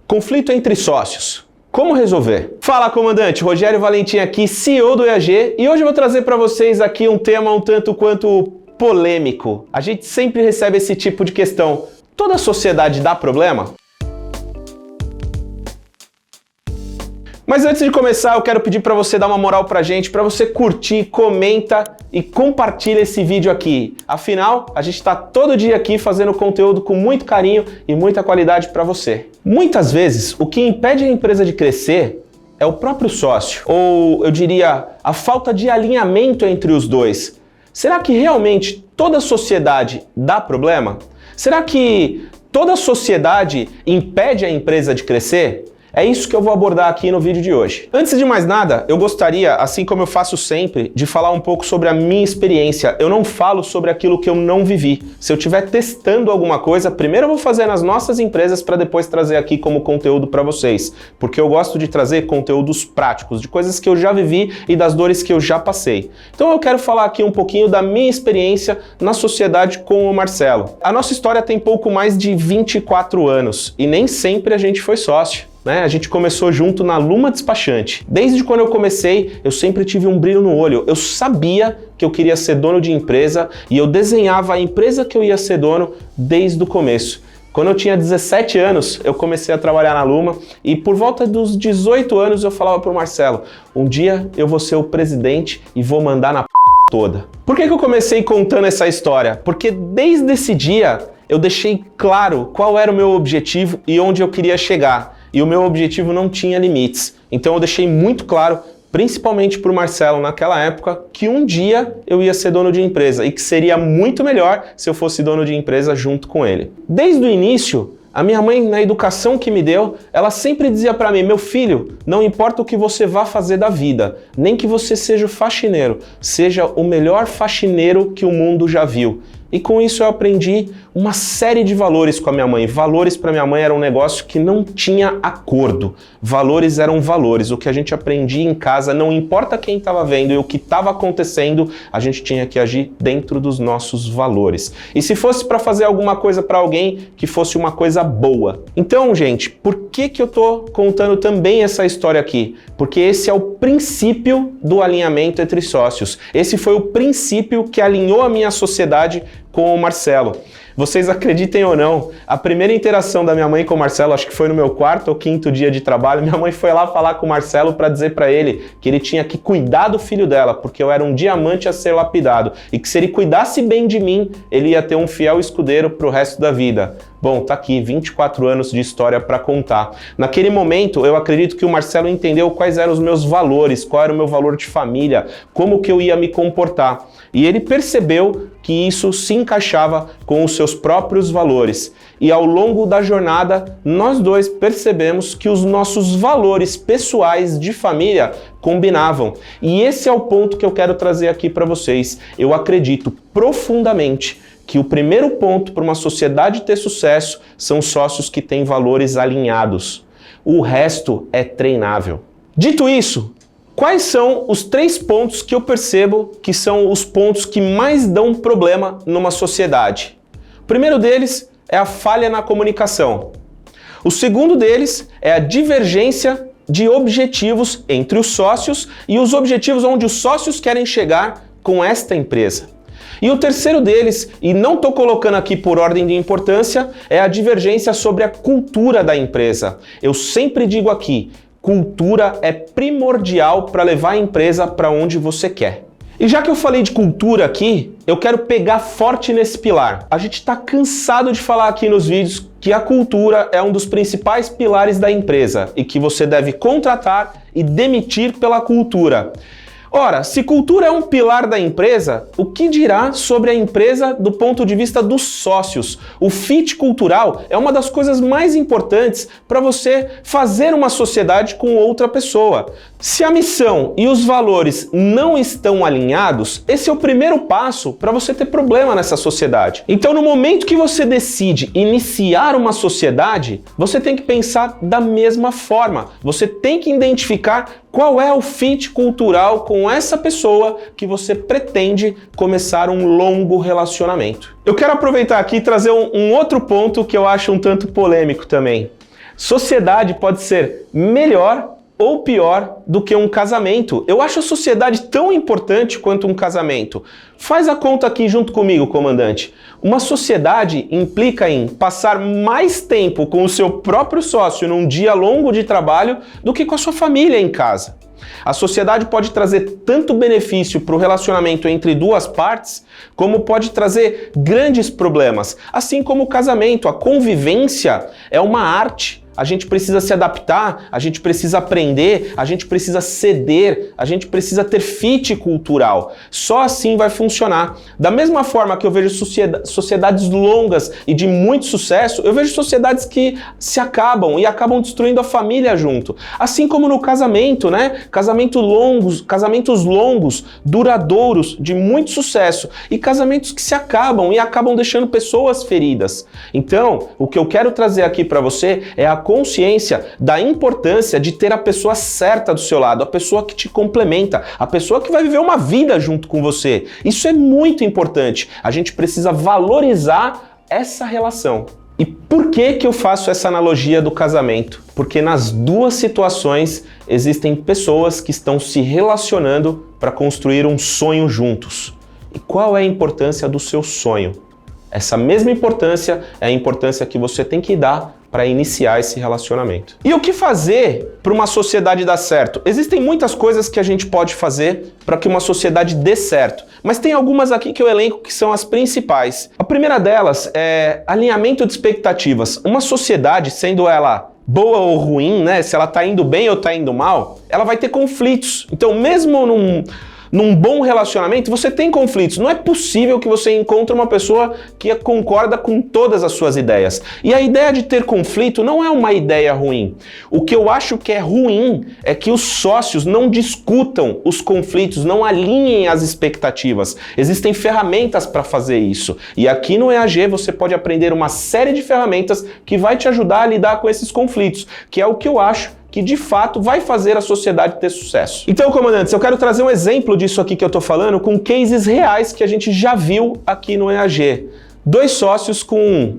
Conflito entre sócios. Como resolver? Fala, comandante, Rogério Valentim aqui, CEO do EAG, e hoje eu vou trazer para vocês aqui um tema um tanto quanto polêmico. A gente sempre recebe esse tipo de questão. Toda sociedade dá problema? Mas antes de começar, eu quero pedir para você dar uma moral pra gente, para você curtir, comenta e compartilha esse vídeo aqui. Afinal, a gente está todo dia aqui fazendo conteúdo com muito carinho e muita qualidade para você. Muitas vezes, o que impede a empresa de crescer é o próprio sócio, ou eu diria, a falta de alinhamento entre os dois. Será que realmente toda sociedade dá problema? Será que toda sociedade impede a empresa de crescer? É isso que eu vou abordar aqui no vídeo de hoje. Antes de mais nada, eu gostaria, assim como eu faço sempre, de falar um pouco sobre a minha experiência. Eu não falo sobre aquilo que eu não vivi. Se eu estiver testando alguma coisa, primeiro eu vou fazer nas nossas empresas para depois trazer aqui como conteúdo para vocês. Porque eu gosto de trazer conteúdos práticos, de coisas que eu já vivi e das dores que eu já passei. Então eu quero falar aqui um pouquinho da minha experiência na sociedade com o Marcelo. A nossa história tem pouco mais de 24 anos e nem sempre a gente foi sócio. A gente começou junto na Luma Despachante. Desde quando eu comecei, eu sempre tive um brilho no olho. Eu sabia que eu queria ser dono de empresa e eu desenhava a empresa que eu ia ser dono desde o começo. Quando eu tinha 17 anos, eu comecei a trabalhar na Luma e por volta dos 18 anos eu falava pro Marcelo, um dia eu vou ser o presidente e vou mandar na toda. Por que eu comecei contando essa história? Porque desde esse dia eu deixei claro qual era o meu objetivo e onde eu queria chegar. E o meu objetivo não tinha limites. Então eu deixei muito claro, principalmente para o Marcelo naquela época, que um dia eu ia ser dono de empresa e que seria muito melhor se eu fosse dono de empresa junto com ele. Desde o início, a minha mãe, na educação que me deu, ela sempre dizia para mim, meu filho, não importa o que você vá fazer da vida, nem que você seja o faxineiro, seja o melhor faxineiro que o mundo já viu. E com isso eu aprendi uma série de valores com a minha mãe. Valores para minha mãe era um negócio que não tinha acordo. Valores eram valores. O que a gente aprendia em casa, não importa quem estava vendo e o que estava acontecendo, a gente tinha que agir dentro dos nossos valores. E se fosse para fazer alguma coisa para alguém, que fosse uma coisa boa. Então, gente, por que eu tô contando também essa história aqui? Porque esse é o princípio do alinhamento entre sócios. Esse foi o princípio que alinhou a minha sociedade com o Marcelo. Vocês acreditem ou não, a primeira interação da minha mãe com o Marcelo, acho que foi no meu quarto ou quinto dia de trabalho, minha mãe foi lá falar com o Marcelo para dizer para ele que ele tinha que cuidar do filho dela, porque eu era um diamante a ser lapidado, e que se ele cuidasse bem de mim, ele ia ter um fiel escudeiro pro resto da vida. Bom, tá aqui, 24 anos de história para contar. Naquele momento, eu acredito que o Marcelo entendeu quais eram os meus valores, qual era o meu valor de família, como que eu ia me comportar. E ele percebeu que isso se encaixava com os seus próprios valores. E ao longo da jornada, nós dois percebemos que os nossos valores pessoais de família combinavam. E esse é o ponto que eu quero trazer aqui para vocês. Eu acredito profundamente que o primeiro ponto para uma sociedade ter sucesso são sócios que têm valores alinhados. O resto é treinável. Dito isso, quais são os 3 pontos que eu percebo que são os pontos que mais dão problema numa sociedade? O primeiro deles é a falha na comunicação. O segundo deles é a divergência de objetivos entre os sócios e os objetivos onde os sócios querem chegar com esta empresa. E o terceiro deles, e não estou colocando aqui por ordem de importância, é a divergência sobre a cultura da empresa. Eu sempre digo aqui, cultura é primordial para levar a empresa para onde você quer. E já que eu falei de cultura aqui, eu quero pegar forte nesse pilar. A gente está cansado de falar aqui nos vídeos que a cultura é um dos principais pilares da empresa e que você deve contratar e demitir pela cultura. Ora, se cultura é um pilar da empresa, o que dirá sobre a empresa do ponto de vista dos sócios? O fit cultural é uma das coisas mais importantes para você fazer uma sociedade com outra pessoa. Se a missão e os valores não estão alinhados, esse é o primeiro passo para você ter problema nessa sociedade. Então, no momento que você decide iniciar uma sociedade, você tem que pensar da mesma forma. Você tem que identificar qual é o fit cultural com essa pessoa que você pretende começar um longo relacionamento. Eu quero aproveitar aqui e trazer um outro ponto que eu acho um tanto polêmico também. Sociedade pode ser melhor ou pior do que um casamento. Eu acho a sociedade tão importante quanto um casamento. Faz a conta aqui junto comigo, comandante. Uma sociedade implica em passar mais tempo com o seu próprio sócio num dia longo de trabalho do que com a sua família em casa. A sociedade pode trazer tanto benefício para o relacionamento entre duas partes, como pode trazer grandes problemas. Assim como o casamento, a convivência é uma arte. A gente precisa se adaptar, a gente precisa aprender, a gente precisa ceder, a gente precisa ter fit cultural. Só assim vai funcionar. Da mesma forma que eu vejo sociedades longas e de muito sucesso, eu vejo sociedades que se acabam e acabam destruindo a família junto. Assim como no casamento, né? Casamentos longos, duradouros, de muito sucesso, e casamentos que se acabam e acabam deixando pessoas feridas. Então, o que eu quero trazer aqui para você é a consciência da importância de ter a pessoa certa do seu lado, a pessoa que te complementa, a pessoa que vai viver uma vida junto com você. Isso é muito importante. A gente precisa valorizar essa relação. E por que eu faço essa analogia do casamento? Porque nas duas situações existem pessoas que estão se relacionando para construir um sonho juntos. E qual é a importância do seu sonho? Essa mesma importância é a importância que você tem que dar para iniciar esse relacionamento. E o que fazer para uma sociedade dar certo? Existem muitas coisas que a gente pode fazer para que uma sociedade dê certo, mas tem algumas aqui que eu elenco que são as principais. A primeira delas é alinhamento de expectativas. Uma sociedade, sendo ela boa ou ruim, né? Se ela está indo bem ou está indo mal, ela vai ter conflitos. Então, mesmo num bom relacionamento, você tem conflitos. Não é possível que você encontre uma pessoa que concorda com todas as suas ideias. E a ideia de ter conflito não é uma ideia ruim. O que eu acho que é ruim é que os sócios não discutam os conflitos, não alinhem as expectativas. Existem ferramentas para fazer isso. E aqui no EAG você pode aprender uma série de ferramentas que vai te ajudar a lidar com esses conflitos, que é o que eu acho que de fato vai fazer a sociedade ter sucesso. Então, comandantes, eu quero trazer um exemplo disso aqui que eu tô falando com cases reais que a gente já viu aqui no EAG. Dois sócios com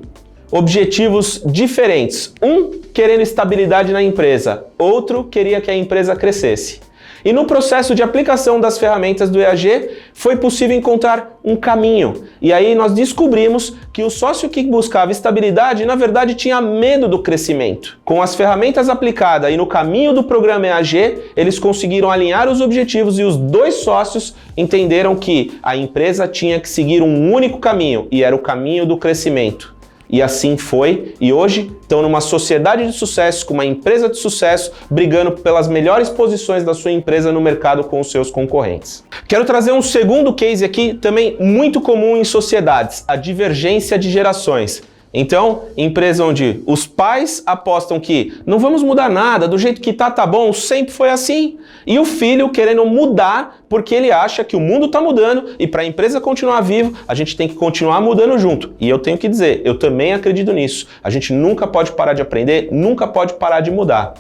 objetivos diferentes. Um querendo estabilidade na empresa, outro queria que a empresa crescesse. E no processo de aplicação das ferramentas do EAG, foi possível encontrar um caminho. E aí nós descobrimos que o sócio que buscava estabilidade, na verdade, tinha medo do crescimento. Com as ferramentas aplicadas e no caminho do programa EAG, eles conseguiram alinhar os objetivos e os dois sócios entenderam que a empresa tinha que seguir um único caminho, e era o caminho do crescimento. E assim foi, e hoje estão numa sociedade de sucesso, com uma empresa de sucesso, brigando pelas melhores posições da sua empresa no mercado com os seus concorrentes. Quero trazer um segundo case aqui, também muito comum em sociedades, a divergência de gerações. Então, empresa onde os pais apostam que não vamos mudar nada, do jeito que tá bom, sempre foi assim. E o filho querendo mudar porque ele acha que o mundo tá mudando e para a empresa continuar vivo, a gente tem que continuar mudando junto. E eu tenho que dizer, eu também acredito nisso. A gente nunca pode parar de aprender, nunca pode parar de mudar.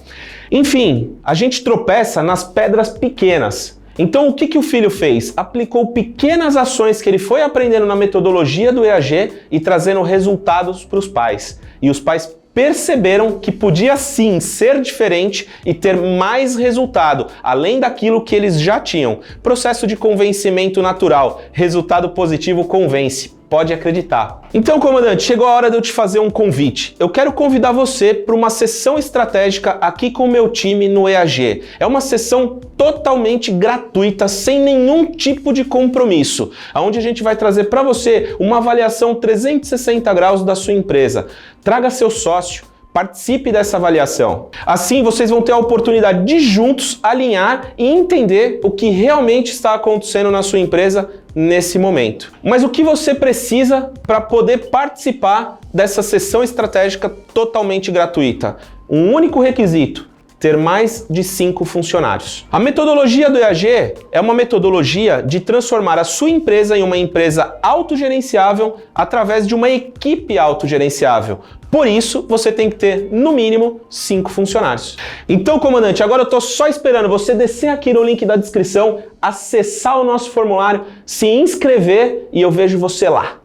Enfim, a gente tropeça nas pedras pequenas. Então, o que o filho fez? Aplicou pequenas ações que ele foi aprendendo na metodologia do EAG e trazendo resultados para os pais. E os pais perceberam que podia sim ser diferente e ter mais resultado, além daquilo que eles já tinham. Processo de convencimento natural. Resultado positivo convence. Pode acreditar. Então, comandante, chegou a hora de eu te fazer um convite. Eu quero convidar você para uma sessão estratégica aqui com o meu time no EAG. É uma sessão totalmente gratuita, sem nenhum tipo de compromisso, onde a gente vai trazer para você uma avaliação 360 graus da sua empresa. Traga seu sócio, participe dessa avaliação. Assim, vocês vão ter a oportunidade de juntos alinhar e entender o que realmente está acontecendo na sua empresa nesse momento. Mas o que você precisa para poder participar dessa sessão estratégica totalmente gratuita? Um único requisito: ter mais de 5 funcionários. A metodologia do EAG é uma metodologia de transformar a sua empresa em uma empresa autogerenciável através de uma equipe autogerenciável. Por isso, você tem que ter, no mínimo, 5 funcionários. Então, comandante, agora eu tô só esperando você descer aqui no link da descrição, acessar o nosso formulário, se inscrever e eu vejo você lá.